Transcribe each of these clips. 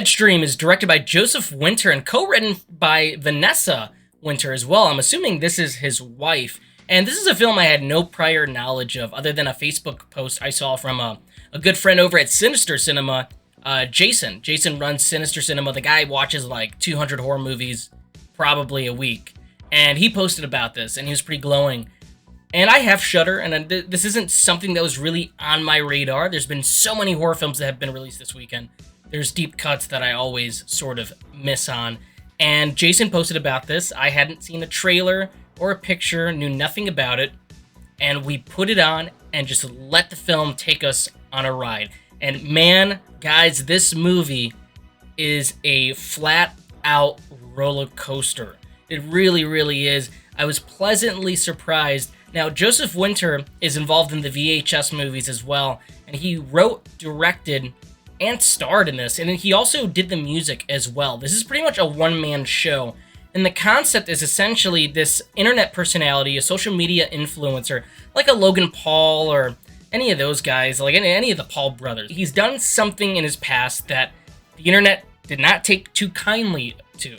Deadstream is directed by Joseph Winter and co-written by Vanessa Winter as well. I'm assuming this is his wife. And this is a film I had no prior knowledge of other than a Facebook post I saw from a good friend over at Sinister Cinema, Jason. Jason runs Sinister Cinema. The guy watches like 200 horror movies probably a week. And he posted about this, and he was pretty glowing. And I have Shudder, and this isn't something that was really on my radar. There's been so many horror films that have been released this weekend. There's deep cuts that I always sort of miss on. And Jason posted about this. I hadn't seen a trailer or a picture, knew nothing about it. And we put it on and just let the film take us on a ride. And man, guys, this movie is a flat-out roller coaster. It really, really is. I was pleasantly surprised. Now, Joseph Winter is involved in the VHS movies as well, and he wrote, directed, and starred in this, and he also did the music as well. This is pretty much a one-man show, and the concept is essentially this internet personality, a social media influencer, like a Logan Paul or any of those guys, like any of the Paul brothers. He's done something in his past that the internet did not take too kindly to.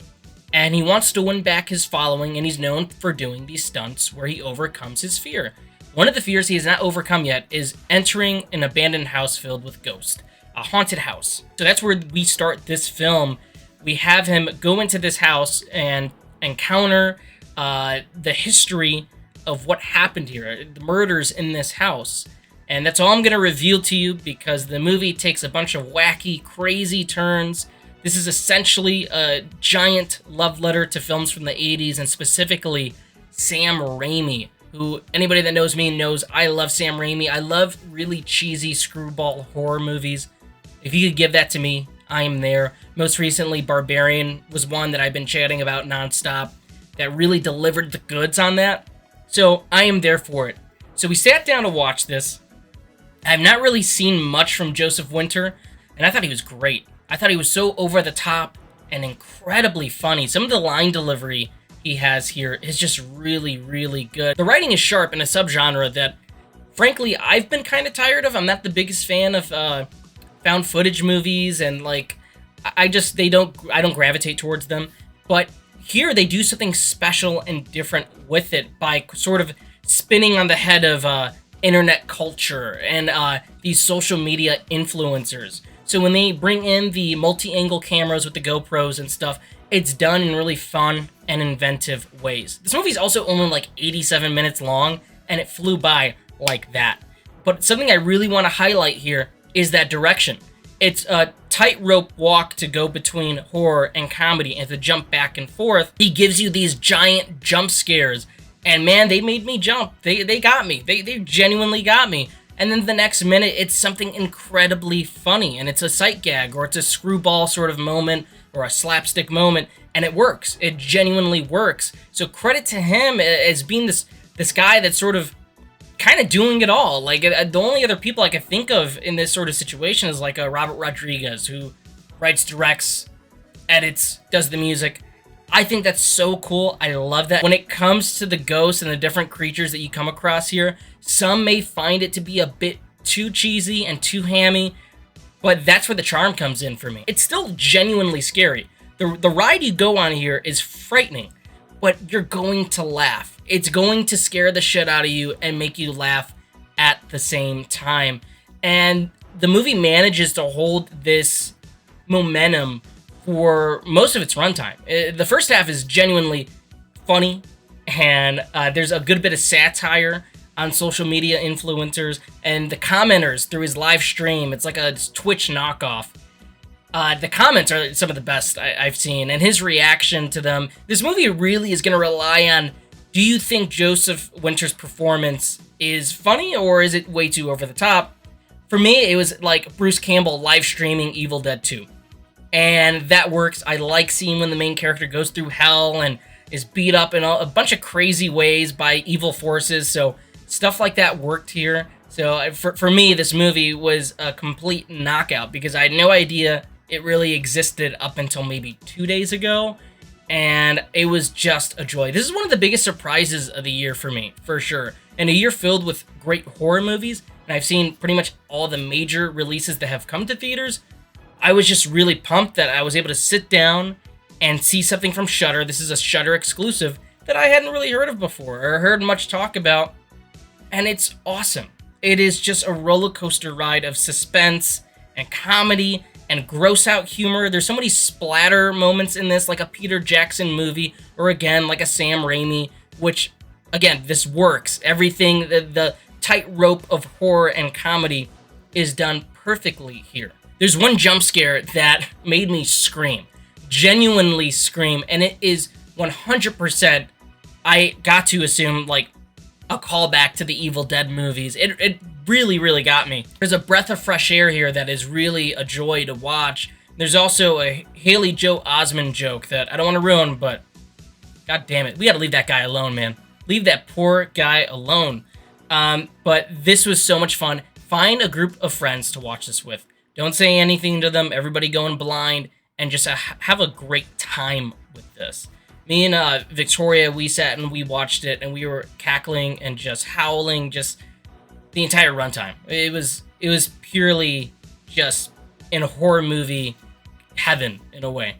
And he wants to win back his following, and he's known for doing these stunts where he overcomes his fear. One of the fears he has not overcome yet is entering an abandoned house filled with ghosts, a haunted house. So that's where we start this film. We have him go into this house and encounter the history of what happened here, the murders in this house. And that's all I'm going to reveal to you because the movie takes a bunch of wacky, crazy turns. This is essentially a giant love letter to films from the 80s, and specifically Sam Raimi, who anybody that knows me knows I love Sam Raimi. I love really cheesy screwball horror movies. If you could give that to me, I am there. Most recently, Barbarian was one that I've been chatting about nonstop that really delivered the goods on that. So I am there for it. So we sat down to watch this. I've not really seen much from Joseph Winter, and I thought he was great. I thought he was so over the top and incredibly funny. Some of the line delivery he has here is just really, really good. The writing is sharp in a subgenre that, frankly, I've been kind of tired of. I'm not the biggest fan of found footage movies, and like, I don't gravitate towards them. But here they do something special and different with it by sort of spinning on the head of internet culture and these social media influencers. So when they bring in the multi-angle cameras with the GoPros and stuff, it's done in really fun and inventive ways. This movie's also only like 87 minutes long, and it flew by like that. But something I really want to highlight here is that direction. It's a tightrope walk to go between horror and comedy and to jump back and forth. He gives you these giant jump scares, and man, they made me jump. They got me. They genuinely got me. And then the next minute, it's something incredibly funny, and it's a sight gag, or it's a screwball sort of moment, or a slapstick moment, and it works. It genuinely works. So credit to him as being this guy that's sort of kind of doing it all. Like, the only other people I can think of in this sort of situation is like Robert Rodriguez, who writes, directs, edits, does the music. I think that's so cool. I love that. When it comes to the ghosts and the different creatures that you come across here, some may find it to be a bit too cheesy and too hammy, but that's where the charm comes in for me. It's still genuinely scary. The ride you go on here is frightening, but you're going to laugh. It's going to scare the shit out of you and make you laugh at the same time. And the movie manages to hold this momentum for most of its runtime. The first half is genuinely funny, and there's a good bit of satire on social media influencers and the commenters through his live stream. It's like a Twitch knockoff. The comments are some of the best I've seen, and his reaction to them. This movie really is going to rely on, do you think Joseph Winter's performance is funny, or is it way too over the top? For me, it was like Bruce Campbell live streaming Evil Dead 2. And that works. I like seeing when the main character goes through hell and is beat up in a bunch of crazy ways by evil forces. So stuff like that worked here. So for me, this movie was a complete knockout because I had no idea it really existed up until maybe 2 days ago. And it was just a joy. This is one of the biggest surprises of the year for me, for sure. And a year filled with great horror movies. And I've seen pretty much all the major releases that have come to theaters. I was just really pumped that I was able to sit down and see something from Shudder. This is a Shudder exclusive that I hadn't really heard of before or heard much talk about, and it's awesome. It is just a roller coaster ride of suspense and comedy and gross out humor. There's so many splatter moments in this, like a Peter Jackson movie, or again, like a Sam Raimi, which, again, this works. Everything, the tightrope of horror and comedy is done perfectly here. There's one jump scare that made me scream, genuinely scream, and it is 100%, I got to assume, like, a callback to the Evil Dead movies. It really, really got me. There's a breath of fresh air here that is really a joy to watch. There's also a Haley Joel Osment joke that I don't want to ruin, but god damn it, we gotta leave that guy alone, man. Leave that poor guy alone. But this was so much fun. Find a group of friends to watch this with. Don't say anything to them. Everybody going blind, and just have a great time with this. Me and Victoria, we sat and we watched it, and we were cackling and just howling just the entire runtime. It was purely just in horror movie heaven in a way.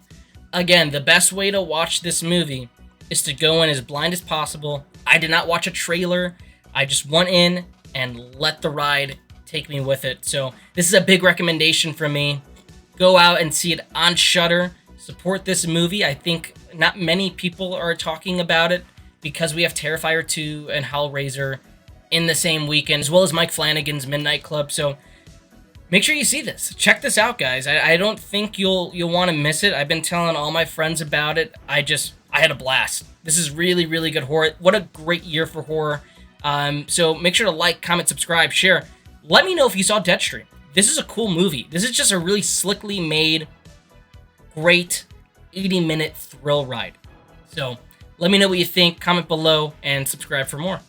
Again, the best way to watch this movie is to go in as blind as possible. I did not watch a trailer. I just went in and let the ride take me with it. So this is a big recommendation from me. Go out and see it on Shudder. Support this movie. I think not many people are talking about it because we have Terrifier 2 and Hellraiser in the same weekend, as well as Mike Flanagan's Midnight Club. So make sure you see this. Check this out, guys. I don't think you'll want to miss it. I've been telling all my friends about it. I had a blast. This is really, really good horror. What a great year for horror. So make sure to like, comment, subscribe, share. Let me know if you saw Deadstream. This is a cool movie. This is just a really slickly made, great 80-minute thrill ride. So let me know what you think, comment below, and subscribe for more.